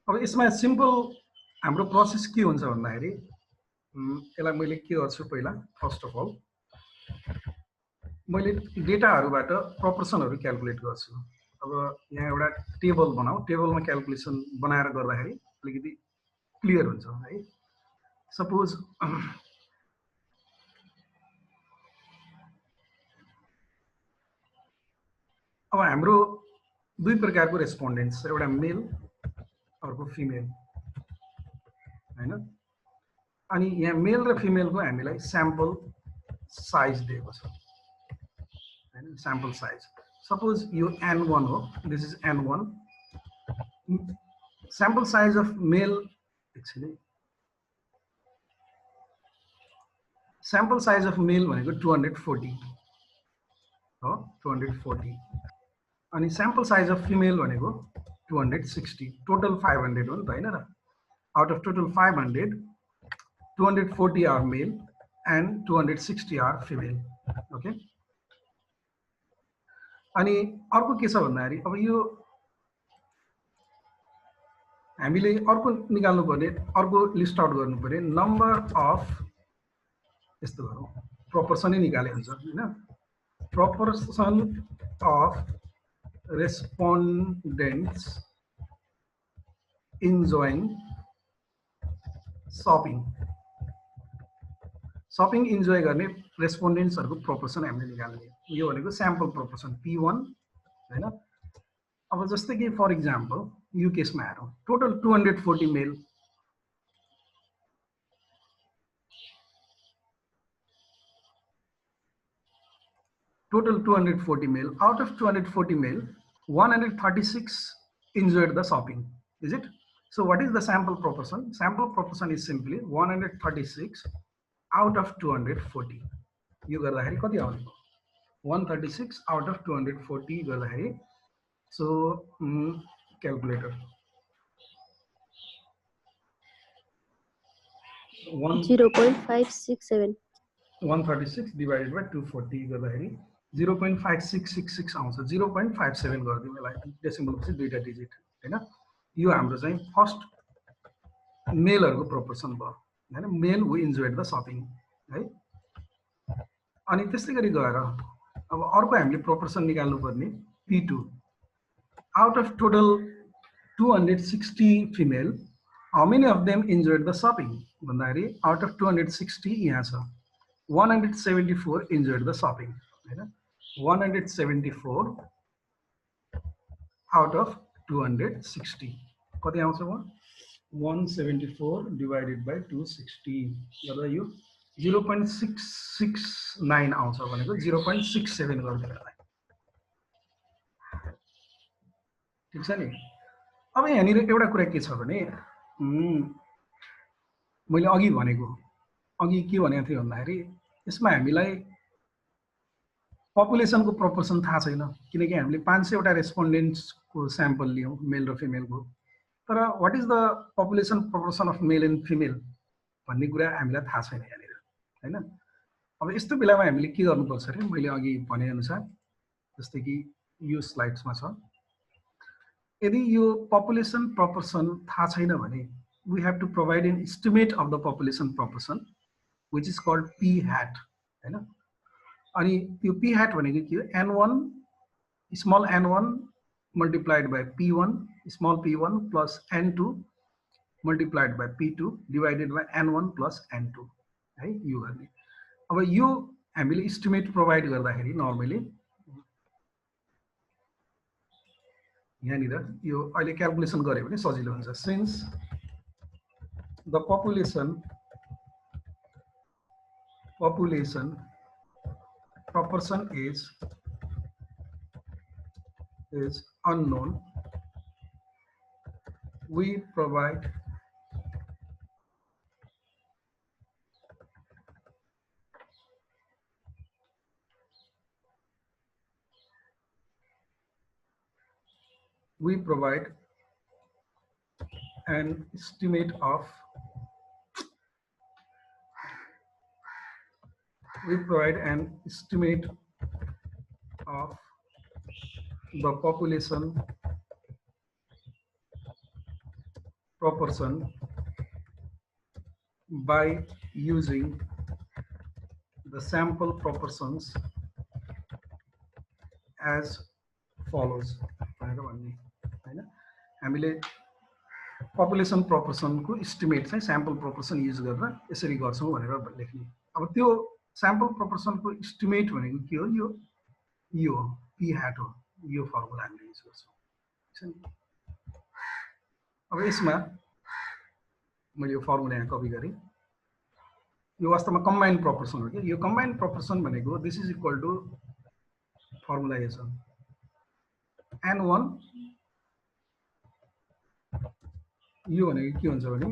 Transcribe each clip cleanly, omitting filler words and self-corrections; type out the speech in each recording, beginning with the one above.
अब यसमा सिम्पल हाम्रो प्रोसेस के हुन्छ भन्दाखेरि यसलाई मैले के गर्छु पहिला फर्स्ट अफ अल मैले डेटाहरुबाट प्रोपोर्सनहरु क्याल्कुलेट गर्छु। अब यहाँ एउटा टेबल बनाऊ, टेबलमा क्याल्कुलेसन बनाएर गर्दाखेरि अलिकति क्लियर हुन्छ है। सपोज अब हाम्रो दुई प्रकारको रेस्पोन्डेन्ट्स, एउटा मेल अर्को फिमेल हैन। अनि यहाँ मेल र फिमेलको हामीलाई स्याम्पल साइज दिएको छ हैन, स्याम्पल साइज। सपोज यो n1 हो, this is n1। Sample size of mail actually sample size of मेल भनेको 240 हो, 240। अनि स्याम्पल साइज अफ फिमेल भनेको 260। टोटल 500 हो नि त हैन र। Out of total 500 240 are male and 260 are female. Okay. अनि अर्को के छ भन्दाखेरि अब यो हामीले अर्को निकाल्नु पर्ने, अर्को लिस्ट आउट गर्नु पर्ने नम्बर अफ, यस्तो गरौँ प्रोपोर्सनै निकाले हुन्छ हैन। Proportion of respondents enjoying shopping enjoy गर्ने रेस्पोन्डेन्ट्सहरुको प्रोपोर्सन हामीले निकाल्ने। यो भनेको स्याम्पल प्रोपोर्सन P1 हैन। अब जस्तै कि फर एक्जाम्पल यो केसमा हेरौँ, total 240 mail, total 240 male. Out of 240 male, 136 enjoyed the shopping. Is it? So what is the sample proportion? Sample proportion is simply 136 out of 240. You गर्दाखेरि कति आउने? 136 out of 240 गर्दाखेरि, so calculator 0.567 136 divided by 240 गर्दाखेरि 0.5666 आउँछ। 0.57 गरिदिउँ यसलाई, decimal पछि दुईटा डिजिट हैन। यो हाम्रो चाहिँ फर्स्ट मेलहरुको प्रोपोर्सन भयो हैन, मेल हु इन्जोयड द शपिङ है। अनि त्यस्तै गरी गएर अब अर्को हामीले प्रोपोर्सन निकाल्नु पर्ने P2। Out of total 260 female, how many of them enjoyed the shopping भन्दाखेरि आउट अफ 260 यहाँ छ 174 enjoyed the shopping, right? 174 out of 260. कति आउँछ भयो? 174 divided by 260 गर्दा यो 0.669 आउँछ भनेको 0.67 गर्दिनु होला। ठीक छ नि। अब यहाँनिर एउटा कुरा के छ भने मैले अघि भनेको, अघि के भनेको थिएँ भन्दाखेरि यसमा हामीलाई पपुलेसनको प्रोपोर्सन थाहा छैन, किनकि हामीले 500 वटा रेस्पोन्डेन्ट्सको स्याम्पल लियौँ मेल र फिमेलको। तर what is the population proportion of male and female भन्ने कुरा हामीलाई थाहा छैन यहाँनिर हैन। अब यस्तो बेलामा हामीले के गर्नुपर्छ अरे, मैले अघि भने अनुसार जस्तै कि यो स्लाइड्समा छ, यदि यो पपुलेसन प्रोपोर्सन थाहा छैन भने we have to provide an estimate of the population proportion which is called P hat हैन। अनि यो P hat भनेको के हो? n1 small n1 multiplied by p1 small p1 plus n2 multiplied by p2 divided by n1 plus n2 है, यो गर्ने। अब यो हामीले एस्टिमेट प्रोवाइड गर्दाखेरि नर्मली यहाँनिर यो अहिले क्याल्कुलेसन गरे भने सजिलो हुन्छ। Since the population proportion is unknown, we provide an estimate of the population proportion by using the sample proportions as follows भनेर भन्ने हैन हामीले पपुलेसन प्रोपोर्सनको एस्टिमेट चाहिँ स्याम्पल प्रोपोर्सन युज गरेर यसरी गर्छौं भनेर लेख्ने अब त्यो स्याम्पल प्रोपोर्सनको एस्टिमेट भनेको के हो यो p hat हो यो फर्मुला हामीले युज गर्छौं अब यसमा मैले यो फर्मुला यहाँ कपी गरे यो वास्तवमा कम्बाइन्ड प्रोपोर्सन हो के यो कम्बाइन्ड प्रोपोर्सन भनेको this is equal to formula यो छ n1 यो भनेको के हुन्छ भने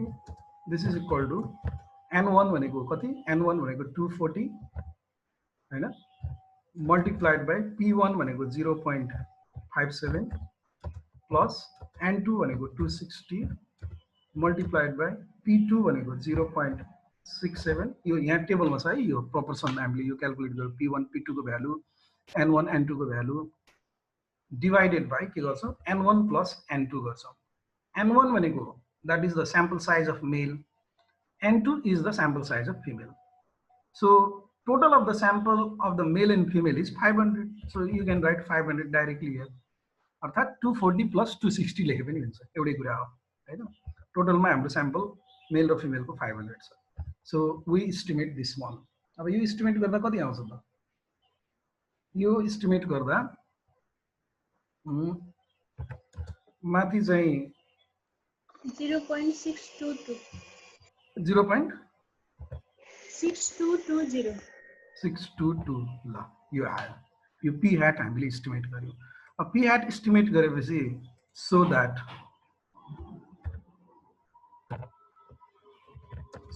this is equal to n1 भनेको कति n1 भनेको 240 हैन मल्टिप्लाइड बाइ p1 भनेको 0.57 प्लस n2 भनेको 260 मल्टिप्लाइड बाइ p2 भनेको 0.67 यो यहाँ टेबलमा छ है यो प्रोपोर्सन हामीले यो क्याल्कुलेट गर्यो p1 p2 को भ्यालु n1 n2 को भ्यालु डिवाइडेड बाइ के गर्छौं n1 प्लस n2 गर्छौं n1 भनेको that is the sample size of male, n2 is the sample size of female. So total of the sample of the male and female is 500. So you can write 500 directly here. अर्थात 240 plus 260 लेखे पनि हुन्छ एउटै कुरा हो हैन टोटलमा हाम्रो sample मेल र फिमेल को 500 छ so we estimate this one अब यो एस्टिमेट गर्दा कति आउँछ त यो एस्टिमेट गर्दा माथि चाहिँ 0.622 0.6220 ल यो आयो यो p hat हामीले एस्टिमेट गर्यो अब p hat एस्टिमेट गरेपछि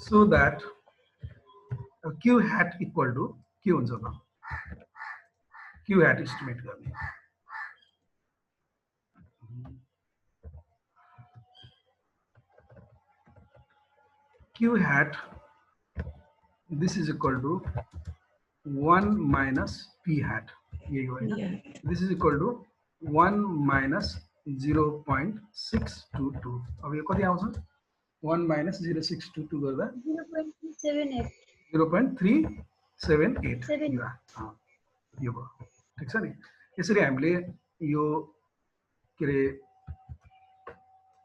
so that q hat equal to के हुन्छ त q hat एस्टिमेट गर्ने q hat this is equal to 1 minus p hat यही हो हैन this is equal to 1 minus 0.622 अब यो कति आउँछ 1 minus 0.622 गर्दा 0.378 यो भयो ठीक छ नि यसरी हामीले यो के रे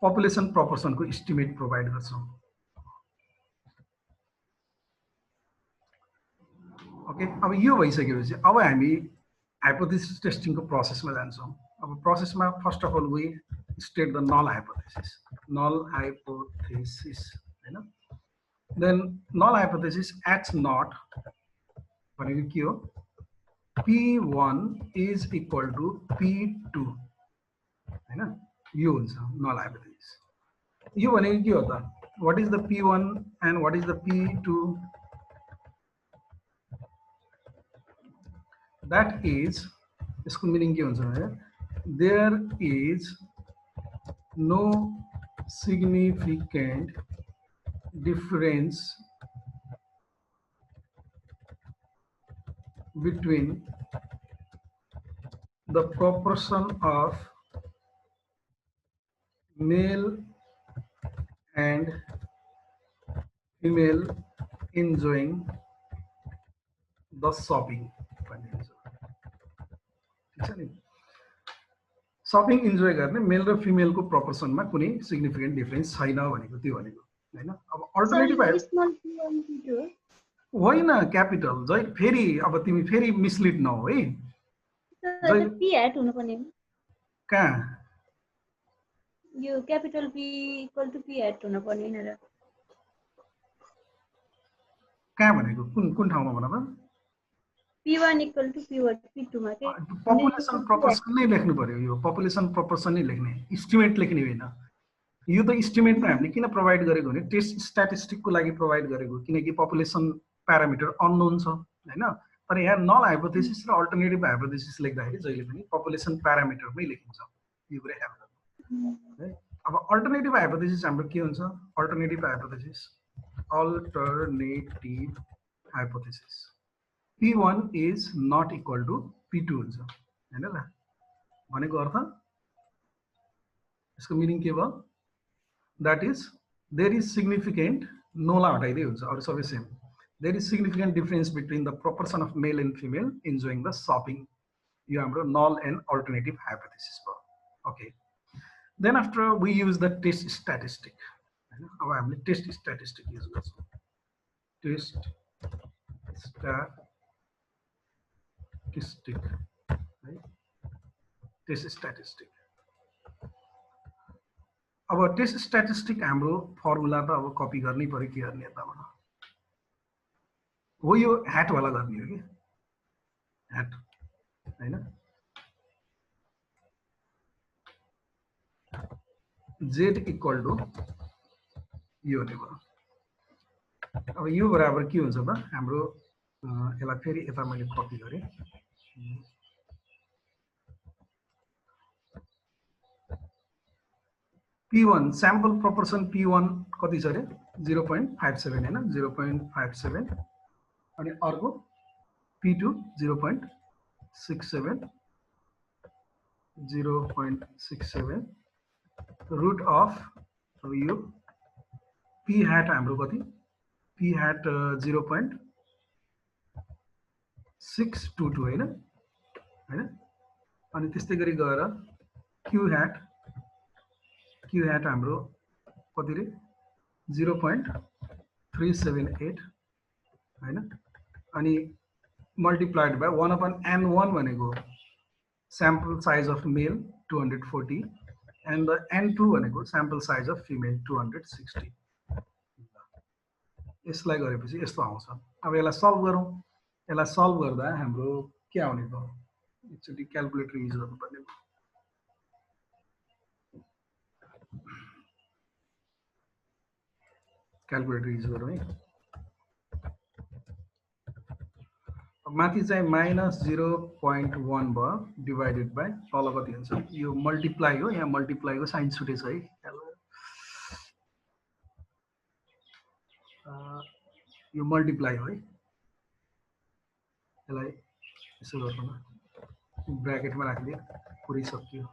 पपुलेसन प्रोपोर्सनको एस्टिमेट प्रोवाइड गर्छौं ओके अब यो भइसकेपछि अब हामी हाइपोथेसिस टेस्टिङ को प्रोसेसमा जान्छौं अब प्रोसेसमा first of all we state the null hypothesis हैन then null hypothesis x naught भनेको के हो p1 is equal to p2 हैन यो हुन्छ नल हाइपोथेसिस यो भनेको के हो त what is the p1 and what is the p2 that is इसको मीनिंग के हुन्छ भने there is no significant difference between the proportion of male and female enjoying the shopping shopping enjoy गर्ने मेल र फिमेल को प्रोपोर्सनमा कुनै सिग्निफिकेन्ट डिफरेन्स छैन भनेको त्यो भनेको हैन अब अल्टरनेटिभ होइन क्यापिटल जै फेरि अब तिमी फेरि मिसलिड नहो है जै p hat हुनु पर्ने कहाँ यो capital p equal to p hat हुनु पर्ने हैन र कहाँ भनेको कुन ठाउँमा भन त p1 equal to p2 मा के पपुलेसन प्रोपोर्सन नै लेख्नु पर्यो यो पपुलेसन प्रोपोर्सन नै लेख्ने एस्टिमेट लेख्ने हैन यो त एस्टिमेटमा हामीले किन प्रोवाइड गरेको भने टेस्ट स्ट्याटिस्टिक को लागि प्रोवाइड गरेको किनकि पपुलेसन प्यारामिटर अननोन छ हैन तर यहाँ नल हाइपोथेसिस र अल्टरनेटिभ हाइपोथेसिस लेख्दाखेरि जहिले पनि पपुलेसन प्यारामिटरमै लेखिन्छ यो कुरा याद गर्नु है अब अल्टरनेटिभ हाइपोथेसिस हाम्रो के हुन्छ alternative hypothesis p1 is not equal to p2 हुन्छ हैन ल भनेको अर्थ यसको मिनिङ के भयो that is there is significant no ला हटाइदै हुन्छ अरु सबै same there is significant difference between the proportion of male and female enjoying the shopping यो हाम्रो null and alternative hypothesis भयो okay then after we use the test statistic हैन अब हामीले test statistic युज गर्छौं test statistic है test statistic अब test statistic हाम्रो फर्मुला त अब कपी गर्नै पर्यो के गर्ने यताबाट हो यो ह्याट वाला गर्ने हो कि ह्याट हैन z इक्वल टु यो भने भयो अब यो बराबर के हुन्छ त हाम्रो यसलाई फेरि यता मैले कपी गरे P1 sample proportion P1 कति छ रे 0.57 हैन 0.57 अनि अर्को P2 0.67 root of अब यो P hat हाम्रो कति P hat 0.622 हैन हैन अनि त्यस्तै गरी गएर Q hat हाम्रो कति रे 0.378 हैन अनि मल्टिप्लाइड बाइ 1/n1 भनेको sample size of male 240 and the n2 भनेको sample size of female 260 यसलाई गरेपछि यस्तो आउँछ अब यसलाई सल्भ गरौँ यसलाई सल्भ गर्दा हाम्रो के आउने भयो एकचोटी क्याल्कुलेटर युज गर्नुपर्ने भयो क्याल्कुलेटर युज गरौँ है माथि चाहिँ -0.1 भयो डिवाइडेड बाइ तल कति हुन्छ यो मल्टिप्लाई हो यहाँ मल्टिप्लाईको साइन छुटेछ है यो मल्टिप्लाई हो है यसलाई यसो गर्नु न ब्र्याकेटमा राख्दिए पुरै सकियो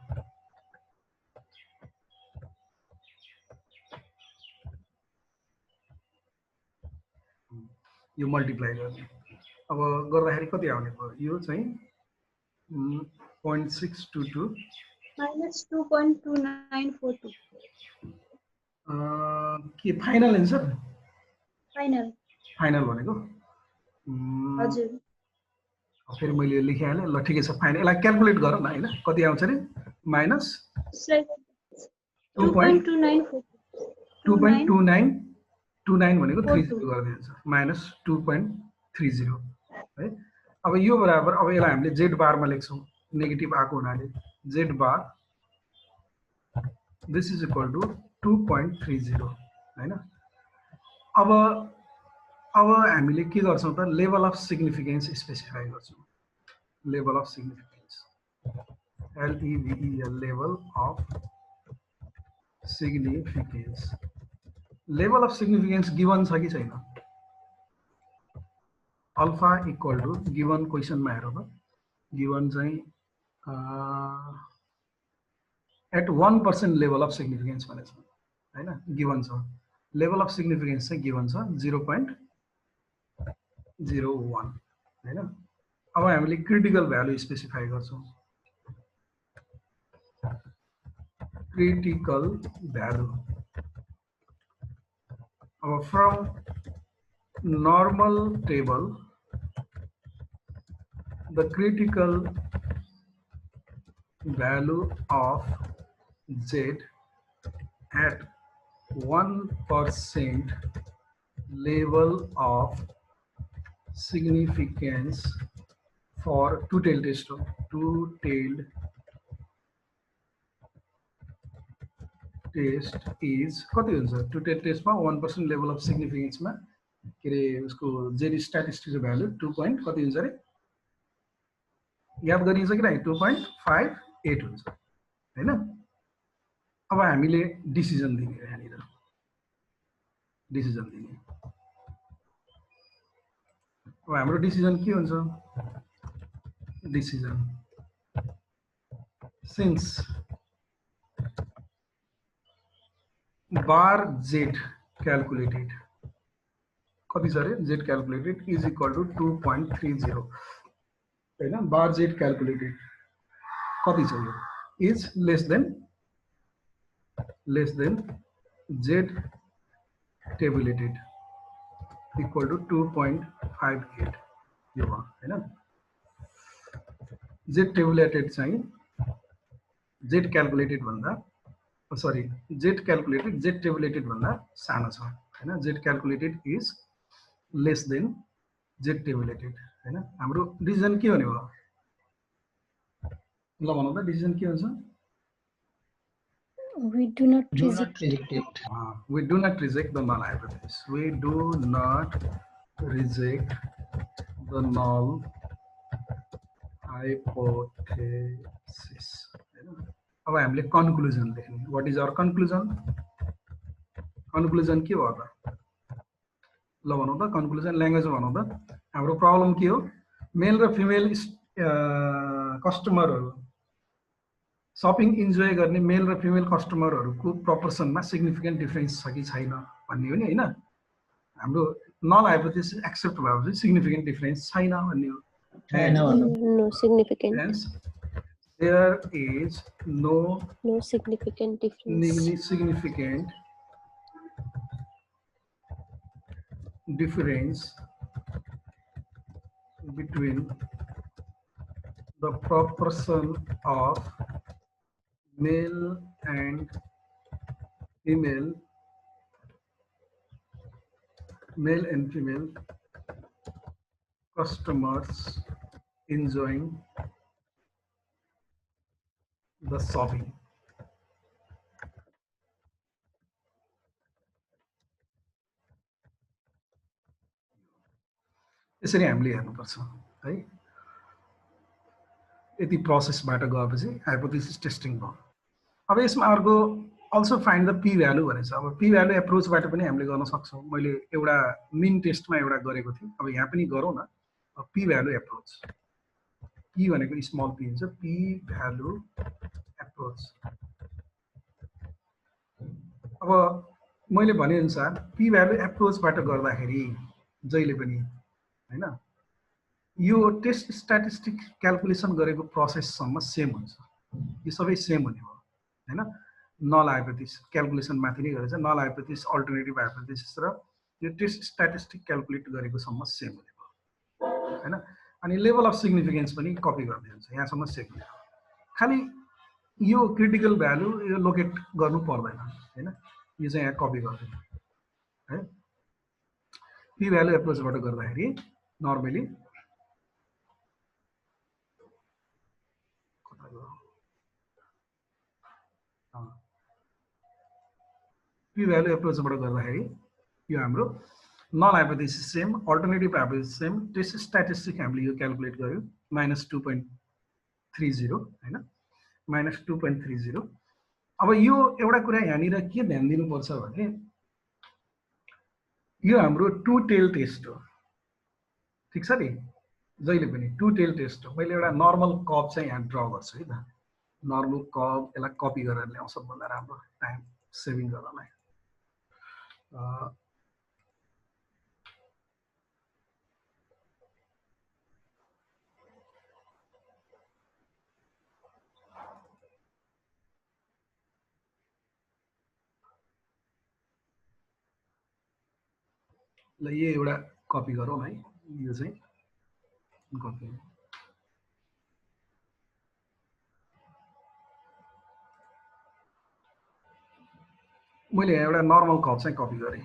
यो मल्टिप्लाई गर्ने अब गर्दाखेरि कति आउने भयो यो चाहिँ 0.622 -2.2942 के फाइनल एन्सर फाइनल भनेको हजुर फेरि मैले यो लेखिहालेँ ल ठिकै छ फाइनल यसलाई क्याल्कुलेट गर न हैन कति आउँछ रे माइनस 2.29 भनेको 30 गरिदिन्छ -2.30 है अब यो बराबर अब यसलाई हामीले z बारमा लेख्छौं नेगेटिभ आको हुनाले z bar this is equal to 2.30 हैन अब हामीले के गर्छौं त लेभल अफ सिग्निफिकेन्स स्पेसिफाई गर्छौं level of significance LEVEL level of significance level of significance given छ कि छैन अल्फा इक्वल टु गिवन क्वेशनमा हेरौँ त गिवन चाहिँ एट 1% लेभल अफ सिग्निफिकेन्स भनेछ हैन गिवन छ लेभल अफ सिग्निफिकेन्स चाहिँ गिवन छ 0.01 हैन अब हामीले क्रिटिकल भ्यालु स्पेसिफाई गर्छौं क्रिटिकल भ्यालु अब from normal table the critical value of z at 1% level of significance for two-tailed test is कति हुन्छ two-tailed test मा 1% level of significance मा के रे उसको जेड स्ट्याटिस्टिक भ्यालु 2 point कति हुन्छ रे याद गरिन्छ कि नहीं 2.58 हुन्छ हैन अब हामीले डिसिजन दिने यहाँनिर डिसिजन दिने अब हाम्रो डिसिजन के हुन्छ decision since bar Z calculated कति छ अरे Z calculated is equal to 2.30 हैन बार जेड क्यालकुलेटेड कति छ यो is less than Z tabulated equal to 2.58 यो भयो हैन जेड टेबुलेटेड चाहिँ जेड क्यालकुलेटेड भन्दा sorry Z calculated Z tabulated भन्दा सानो छ हैन Z calculated is less than Z tabulated हैन हाम्रो डिसिजन के हुने भयो ल भनौँ त डिसिजन के हुन्छ We do not reject it. We do not reject the null hypothesis. We do not reject the null hypothesis. अब हामीले कन्क्लुजन लेख्ने what is our conclusion conclusion के हो त ल भनौँ त कन्क्लुजन ल्याङ्ग्वेजमा भनौँ त हाम्रो प्रब्लम के हो मेल र फिमेल कस्टमरहरू शपिङ इन्जोय गर्ने मेल र फिमेल कस्टमरहरूको प्रोपोर्सनमा सिग्निफिकेन्ट डिफरेन्स छ कि छैन भन्ने हो नि हैन हाम्रो नल हाइपोथेसिस एक्सेप्ट भएपछि सिग्निफिकेन्ट डिफरेन्स छैन भन्ने हो no significant there is no significant difference significant difference between the proportion of male and female customers enjoying the shopping. यसरी हामीले हेर्नुपर्छ है यति प्रोसेसबाट गएपछि हाइपोथेसिस टेस्टिङ भयो अब यसमा अर्को also find the P value भनेछ अब पी भ्यालु एप्रोचबाट पनि हामीले गर्न सक्छौँ मैले एउटा मिन टेस्टमा एउटा गरेको थिएँ अब यहाँ पनि गरौँ न पी भ्यालु एप्रोच पी भनेको स्मल पी हुन्छ पी भ्यालु एप्रोच अब मैले भनेअनुसार पी भ्यालु एप्रोचबाट गर्दाखेरि जहिले पनि हैन यो टेस्ट स्ट्याटिस्टिक क्याल्कुलेसन गरेको प्रोसेससम्म सेम हुन्छ यो सबै सेम हुने हो हैन नल हाइपोथेसिस क्याल्कुलेसन माथि नै गरेछ नल हाइपोथेसिस अल्टरनेटिभ हाइपोथेसिस र यो टेस्ट स्ट्याटिस्टिक क्याल्कुलेट गरेको सम्म सेम हुने हो हैन अनि लेभल अफ सिग्निफिकेन्स पनि कपी गर्दै हुन्छ यहाँसम्म सेम हुने हो खाली यो क्रिटिकल भ्यालु यो लोकेट गर्नु पर्दैन हैन यो चाहिँ यहाँ कपी गर्दैन है पी भ्यालु एप्रोचबाट गर्दाखेरि नर्मली पी भ्यालु एप्रोचबाट गर्दाखेरि यो हाम्रो null hypothesis same alternative hypothesis same test statistic हामीले यो क्याल्कुलेट गर्यो -2.30 हैन -2.30 अब यो एउटा कुरा यहाँनिर के ध्यान दिनुपर्छ भने यो हाम्रो टु टेल टेस्ट हो ठीक छ नि जहिले पनि टु टेल टेस्ट हो मैले एउटा नर्मल कर्व चाहिँ यहाँ ड्र गर्छु है त नर्मल कर्व यसलाई कपी गरेर ल्याउँ सबभन्दा राम्रो टाइम सेभिङ गर्नलाई ल यो एउटा कपी गरौँ है यो चाहिँ कपी मैले यहाँ एउटा नर्मल कर्व चाहिँ कपी गरेँ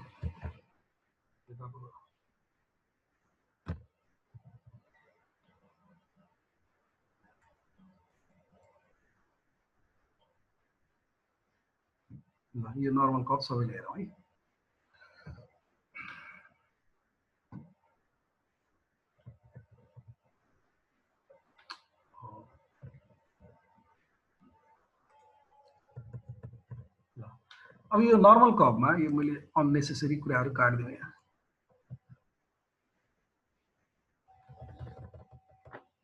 ल यो नर्मल कर्व सबैले हेरौँ है अब यो नर्मल कर्वमा यो मैले अननेसेसरी कुराहरू काट्दिउँ यहाँ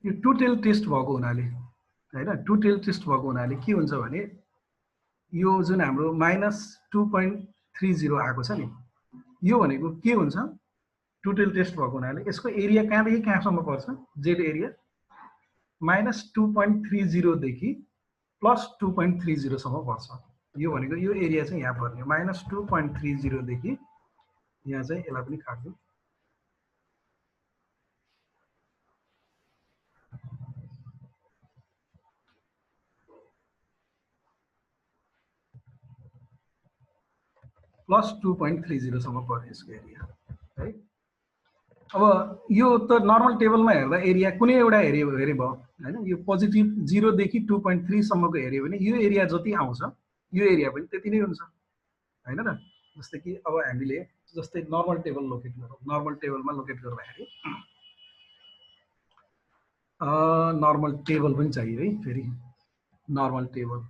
यो टु टेल टेस्ट भएको हुनाले हैन टु टेल टेस्ट भएको हुनाले के हुन्छ भने यो जुन हाम्रो -2.30 आएको छ नि, यो भनेको के हुन्छ, टोटल टेस्ट भएको हुनाले यसको एरिया कहाँदेखि कहाँसम्म पर्छ, जेड एरिया -2.30 देखि +2.30 सम्म पर्छ। यो भनेको यो एरिया चाहिँ यहाँ पर्ने, -2.30 देखि यहाँ चाहिँ यसलाई पनि काट्छु, +2.30 सम्म पर्ने यसको एरिया है। अब यो त नर्मल टेबलमा हेर्दा एरिया कुनै एउटा हेरे भयो हैन, यो पोजिटिभ 0 देखि 2.3 सम्मको हेऱ्यो भने यो एरिया जति आउँछ यो एरिया पनि त्यति नै हुन्छ हैन र। जस्तै कि अब हामीले जस्तै नर्मल टेबल लोकेट गरौँ, नर्मल टेबलमा लोकेट गर्दाखेरि नर्मल टेबल पनि चाहियो है, फेरि नर्मल टेबल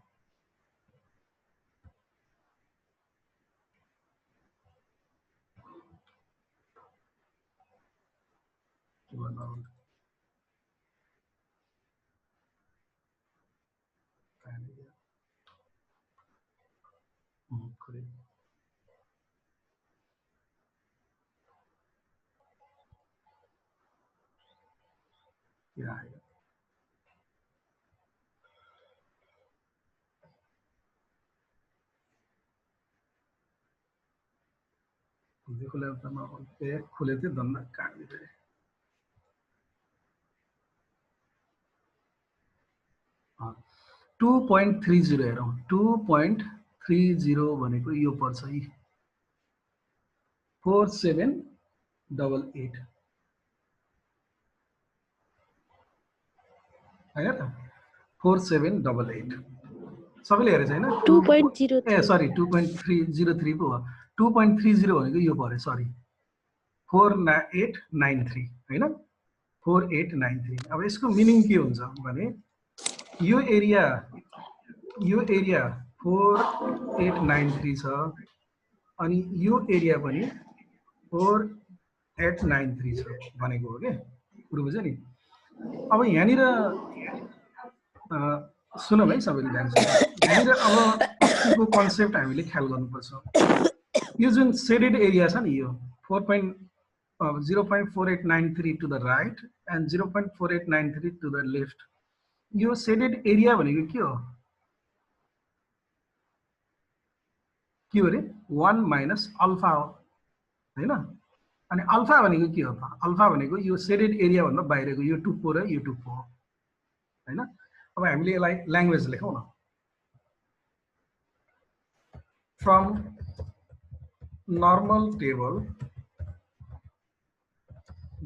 यहाँ आयो। खुले थियो धन्दा काट्दै 2.30 हेरौँ, 2.30 भनेको यो पर्छ है 4788 हैन त, 4788 सबैले हेरेछ हैन, 2.03 ए सरी 2.303 पो हो, 2.30 भनेको यो पर्यो, सरी 4893 हैन, 4893। अब यसको मिनिङ के हुन्छ भने यो एरिया 4893 छ अनि यो एरिया पनि 4893 छ भनेको हो के, कुरो बुझ्यो नि। अब यहाँनिर सुनौँ है सबैले ध्यान दिनु, यहाँनिर अब अस्तिको कन्सेप्ट हामीले ख्याल गर्नुपर्छ। यो जुन सेडेड एरिया छ नि, यो 0.4893 to the right end 0.4893 to the left, यो सेडेड एरिया भनेको के हो, के हो रे 1 माइनस अल्फा हो हैन। अनि अल्फा भनेको के हो त, अल्फा भनेको यो सेडेड एरिया भन्दा बाहिरको यो टुप्पो र यो टुप्पो हो हैन। अब हामीले यसलाई ल्याङ्ग्वेज लेखौँ न, from normal table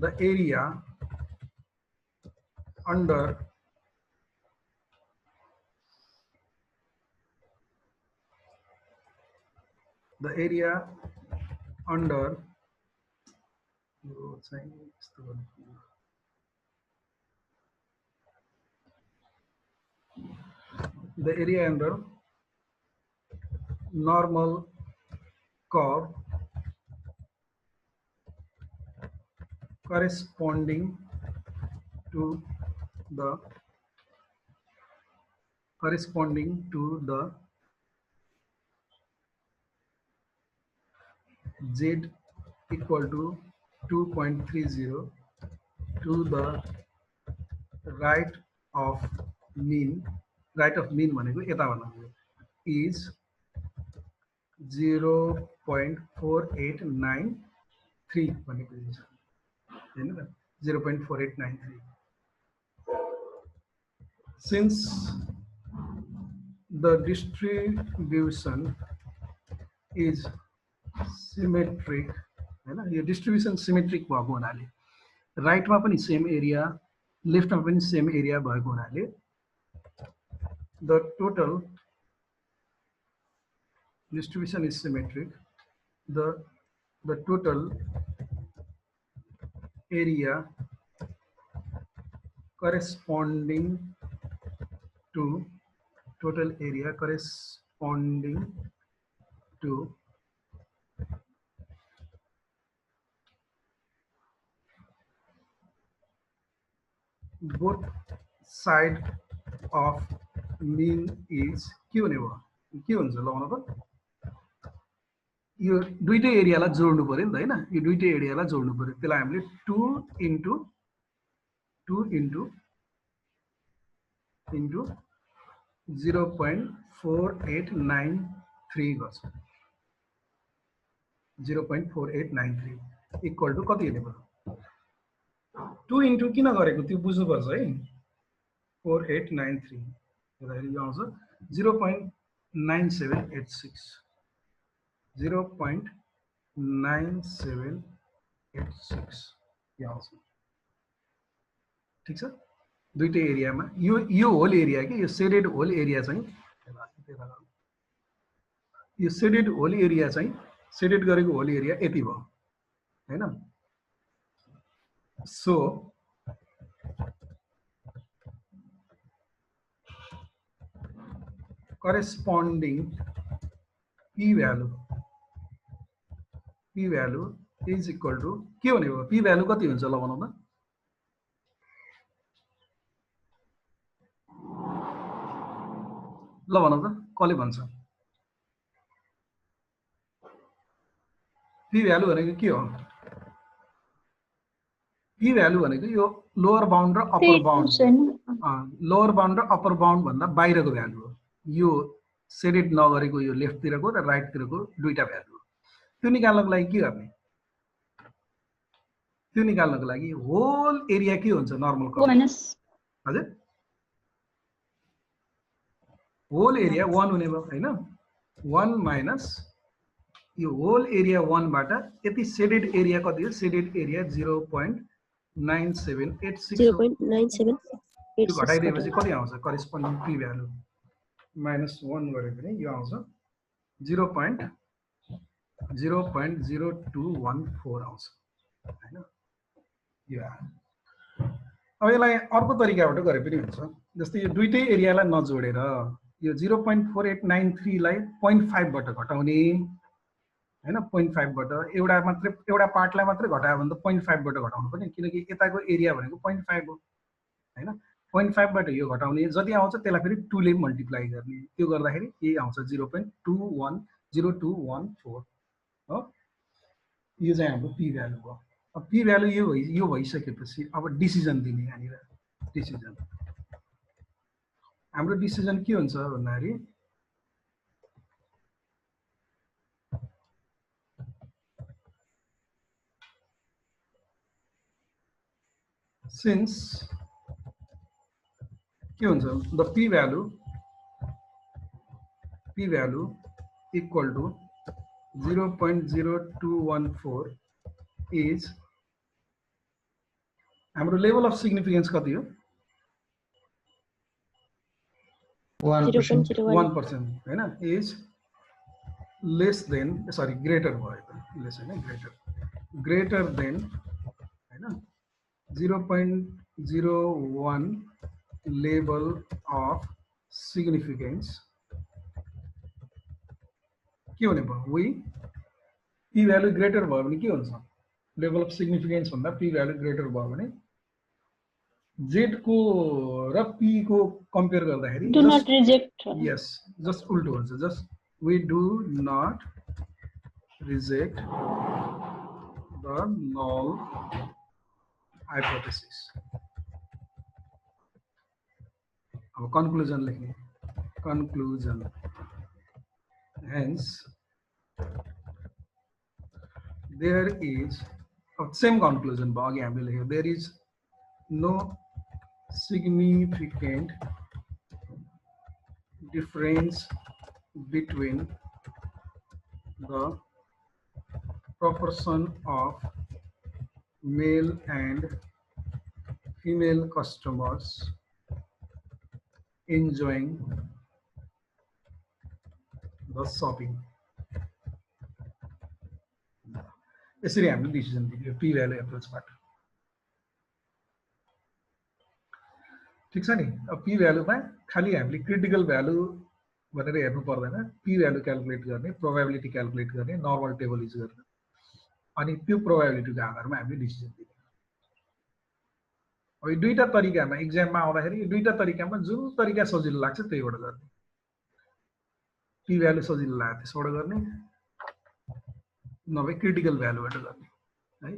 the area under the area under the area under normal curve corresponding to the z equal to 2.30 to the right of mean भनेको यता भन्नु is 0.4893 भनेको हैन त, 0.4893। since the distribution is symmetric हैन, यो distribution symmetric भएको हुनाले राइटमा पनि सेम एरिया लेफ्टमा पनि सेम एरिया भएको हुनाले the total distribution is symmetric, the total area corresponding to both side of mean is के हुने भयो, के हुन्छ ल भन त यो दुईटै एरियालाई जोड्नु पर्यो नि त हैन यो दुईटै एरियालाई जोड्नु पर्यो त्यसलाई हामीले 2 इन्टु 0.4893 गर्छ 0.4893 इक्वल टु कति हुने भयो 2 इन्टु किन गरेको त्यो बुझ्नुपर्छ है 4893 हेर्दाखेरि यो आउँछ 0.9786 0.9786 यो आउँछ ठीक छ दुईटै एरियामा यो होल एरिया के यो सेडेड होल एरिया चाहिँ यो सेडेड होल एरिया चाहिँ सेडेड गरेको होल एरिया यति भयो हैन so corresponding p value is equal to के हुने हो p value कति हुन्छ ल भनौं न ल भनौं त कसले भन्छ p value भनेको के हो p value भनेको यो लोअर बाउन्ड र अप्पर बाउन्ड लोअर बाउन्ड र अप्पर बाउन्ड भन्दा बाहिरको भ्यालु हो यो सेडेड नगरेको यो लेफ्ट तिरको र राइट तिरको दुईटा भ्यालु हो त्यो निकाल्नको लागि के गर्ने त्यो निकाल्नको लागि होल एरिया के हुन्छ नर्मल माइनस हजुर होल एरिया 1 हुने भयो हैन 1 माइनस यो होल एरिया 1 बाट यति सेडेड एरिया कति हो सेडेड एरिया 0.9786 त्यो घटाइदिएपछि कति आउँछ करेस्पोन्डिङ p भ्यालु -1 गरे पनि यो आउँछ 0.0214 आउँछ हैन यो अब यसलाई अर्को तरिकाबाट गरे पनि हुन्छ जस्तै यो दुईटै एरियालाई नजोडेर यो 0.4893 लाई 0.5 बाट घटाउने हैन 0.5 बाट एउटा पार्टलाई मात्रै घटायो भने त 0.5 बाट घटाउनु पर्ने किनकि यताको एरिया भनेको 0.5 हो हैन 0.5 बाट यो घटाउने जति आउँछ त्यसलाई फेरि 2 ले मल्टिप्लाई गर्ने त्यो गर्दाखेरि के आउँछ 0.0214 हो यो चाहिँ हाम्रो p भ्यालु हो अब p भ्यालु यो भइसकेपछि अब डिसिजन दिने यहाँनिर डिसिजन हाम्रो डिसिजन के हुन्छ भन्दाखेरि since के हुन्छ the p value equal to 0.0214 is हाम्रो लेभल अफ सिग्निफिकेन्स कति हो 1% हैन is less then sorry greater भयो लेस हैन ग्रेटर देन हैन 0.01 लेभल अफ सिग्निफिकेन्स के हुने भयो वी p भ्यालु ग्रेटर भयो भने के हुन्छ लेभल अफ सिग्निफिकेन्स भन्दा p भ्यालु ग्रेटर भयो भने z को र p को कम्पेयर गर्दाखेरि डु नट रिजेक्ट यस जस्ट उल्टो हुन्छ just we do not reject the null hypothesis अब कन्क्लुजन लेख्ने conclusion hence there is same conclusion भयो अघि हामीले लेख्यो there is no significant difference between the proportion of male and female customers enjoying the shopping. यसरी हामीले decision दियो p value एप्रोचबाट ठीक छ नि अब p भ्यालुमा खाली हामीले क्रिटिकल भ्यालु भनेर हेर्नु पर्दैन p भ्यालु क्याल्कुलेट गर्ने प्रोबेबिलिटी क्याल्कुलेट गर्ने नर्मल टेबल युज गर्ने अनि त्यो प्रोबेबिलिटीको आधारमा हामीले डिसिजन दिने अब यो दुईटा तरिकामा एक्जाममा आउँदाखेरि यो दुईटा तरिकामा जुन तरिका सजिलो लाग्छ त्यहीबाट गर्ने पी भ्यालु सजिलो लाग्यो त्यसबाट गर्ने नभए क्रिटिकल भ्यालुबाट गर्ने है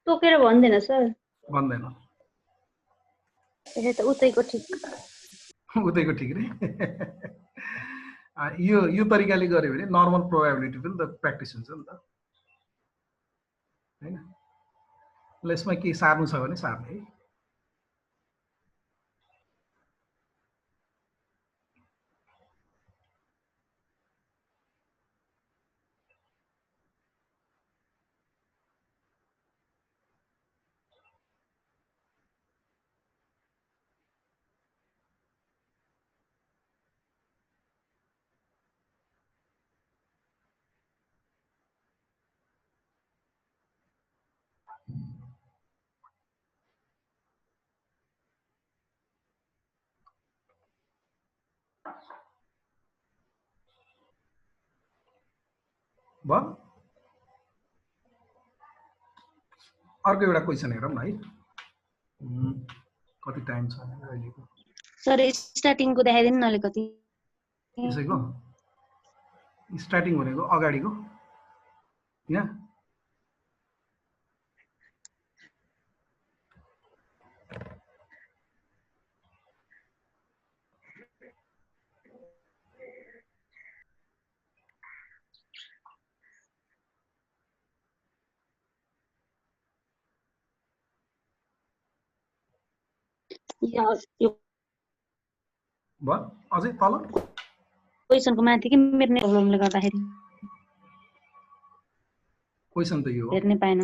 तोकेर भन्दैन सर भन्दैन यसले त उतैको ठिक उतैको ठिक रे यो तरिकाले गर्यो भने नर्मल प्रोबेबिलिटी पनि त प्र्याक्टिस हुन्छ नि त हैन ल यसमा के सार्नु छ भने सार्ने है भयो अर्को एउटा क्वेसन हेरौँ न है कति टाइम छ अहिलेको सर स्टार्टिङको देखाइदिनु न अलिकति यसैको स्टार्टिङ भनेको अगाडिको यहाँ यो भयो अझै तल क्वेसनको माथि कि मेरो नेट प्रब्लमले गर्दाखेरि क्वेसन त यो हो हेर्नै पाएन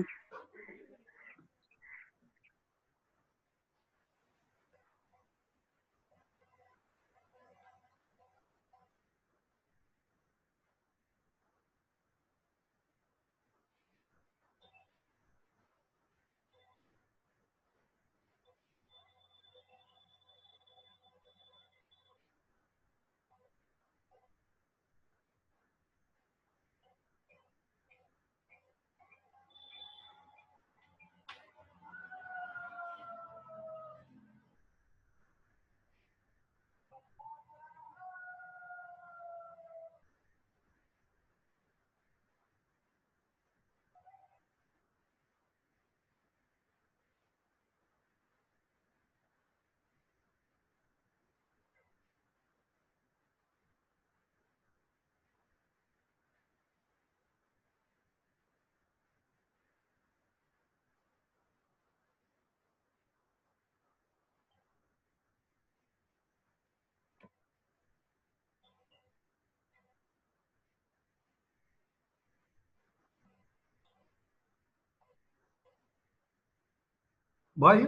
भयो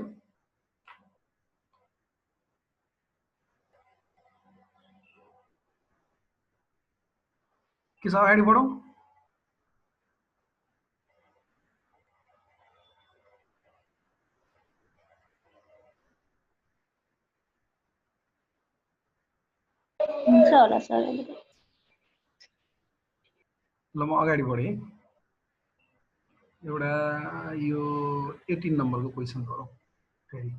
के छ अगाडि बढौँ हुन्छ होला सर ल म अगाडि बढेँ एउटा यो 18 नम्बरको क्वेसन गरौँ फेरि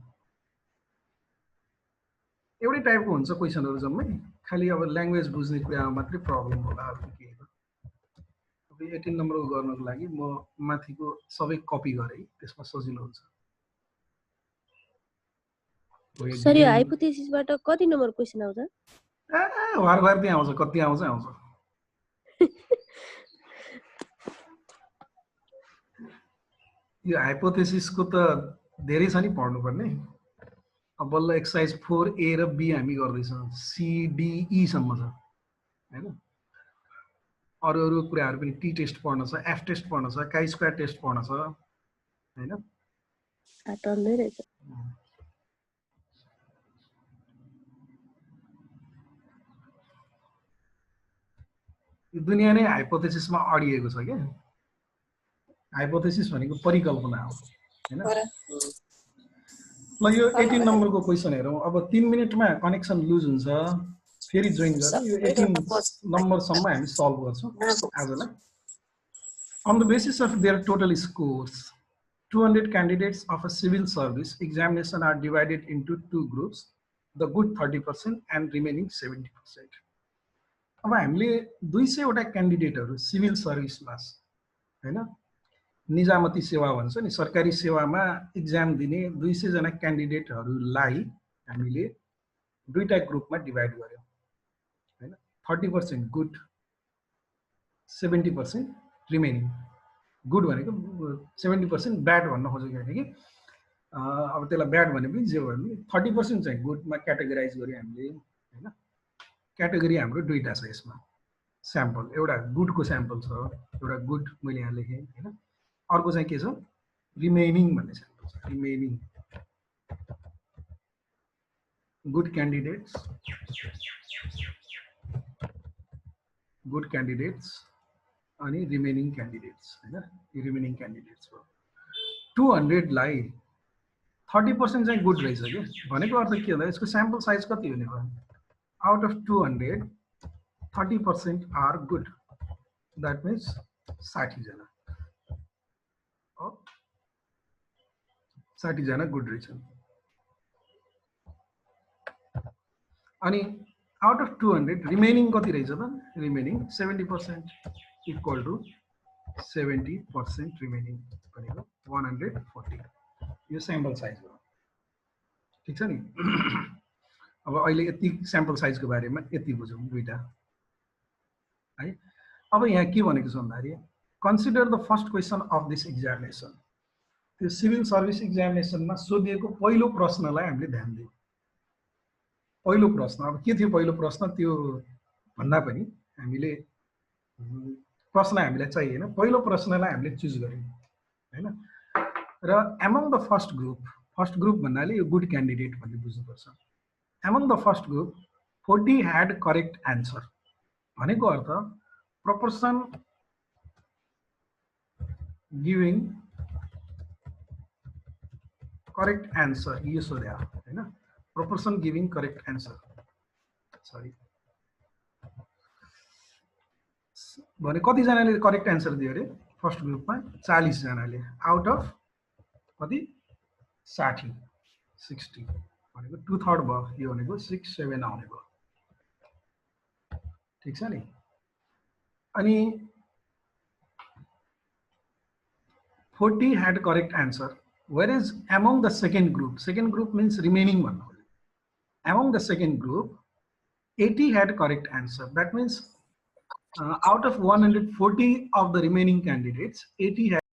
एउटै टाइपको हुन्छ क्वेसनहरू जम्मै खालि अब ल्याङ्ग्वेज बुझ्ने कुरामा मात्रै प्रब्लम होला अब के अब 18 नम्बरको गर्नको लागि म माथिको सबै कपी गरेँ त्यसमा सजिलो हुन्छ सर यो हाइपोथेसिसबाट कति नम्बर क्वेसन आउँछ वार त्यहाँ आउँछ कति आउँछ यो हाइपोथेसिसको त धेरै छ नि पढ्नुपर्ने अब बल्ल एक्सर्साइज 4A र B हामी गर्दैछौँ CDE सम्म छ हैन अरू कुराहरू पनि टी टेस्ट पढ्न छ एफ टेस्ट पढ्न छ काई स्क्वायर टेस्ट पढ्न छ हैन टन्दै रहेछ यो दुनिया नै हाइपोथेसिसमा अडिएको छ के हाइपोथेसिस भनेको परिकल्पना हो हैन ल यो 18 नम्बरको क्वेसन हेरौँ अब 3 मिनेटमा कनेक्सन लुज हुन्छ फेरि जोइन गरेर यो 18 नम्बरसम्म हामी सल्भ गर्छौँ आजलाई on the basis of their total scores 200 candidates of a civil service examination are divided into two groups the good 30% and remaining 70%. अब हामीले 200 वटा क्यान्डिडेटहरु सिभिल सर्भिसमा हैन निजामती सेवा भन्छ नि सरकारी सेवामा एक्जाम दिने 200 जना क्यान्डिडेटहरुलाई हामीले दुईटा ग्रुपमा डिभाइड गर्यौं हैन 30% गुड 70% रिमेनिङ गुड भनेको 70% ब्याड भन्न खोजेको हैन कि अब त्यसलाई ब्याड भने पनि जे भने 30% चाहिँ गुडमा क्याटेगोराइज गर्यो हामीले हैन क्याटेगोरी हाम्रो दुईटा छ यसमा स्याम्पल एउटा गुडको स्याम्पल छ एउटा गुड मैले यहाँ लेखेँ हैन अर्को चाहिँ के छ रिमेनिङ भन्ने स्याम्पल छ रिमेनिङ गुड क्यान्डिडेट्स अनि रिमेनिङ क्यान्डिडेट्स हैन रिमेनिङ क्यान्डिडेट्स हो 200 लाई 30% चाहिँ गुड रहेछ के भनेको अर्थ के होला यसको स्याम्पल साइज कति हुने भयो out of 200 30% are good that means 60 जना 60 जना गुड रहेछन् अनि out of 200 रिमेनिङ कति रहेछ त रिमेनिङ 70% equal to 70% रिमेनिङ भनेको 140 यो स्याम्पल साइज हो ठीक छ नि अब अहिले यति स्याम्पल साइजको बारेमा यति बुझौँ दुईटा है अब यहाँ के भनेको छ भन्दाखेरि consider the first question of this examination त्यो सिभिल सर्भिस एक्जामिनेसनमा सोधिएको पहिलो प्रश्नलाई हामीले ध्यान दियौँ पहिलो प्रश्न अब के थियो पहिलो प्रश्न त्यो भन्दा पनि हामीले प्रश्न हामीलाई चाहिएन पहिलो प्रश्नलाई हामीले चुज गर्यौँ हैन र एमङ द फर्स्ट ग्रुप भन्नाले यो गुड क्यान्डिडेट भन्ने बुझ्नुपर्छ among the first group 40 had correct answer भनेको अर्थ proportion giving correct answer यो सोध्या हैन proportion giving correct answer sorry भने कति जनाले करेक्ट आन्सर दियो रे फर्स्ट ग्रुपमा 40 जनाले आउट अफ कति 60 60 भनेको 2/3 भयो यो भनेको 6 7 आउने भयो ठीक छ नि अनि 40 had correct answer whereas among the second group means remaining one among the second group 80 had correct answer that means out of 140 of the remaining candidates 80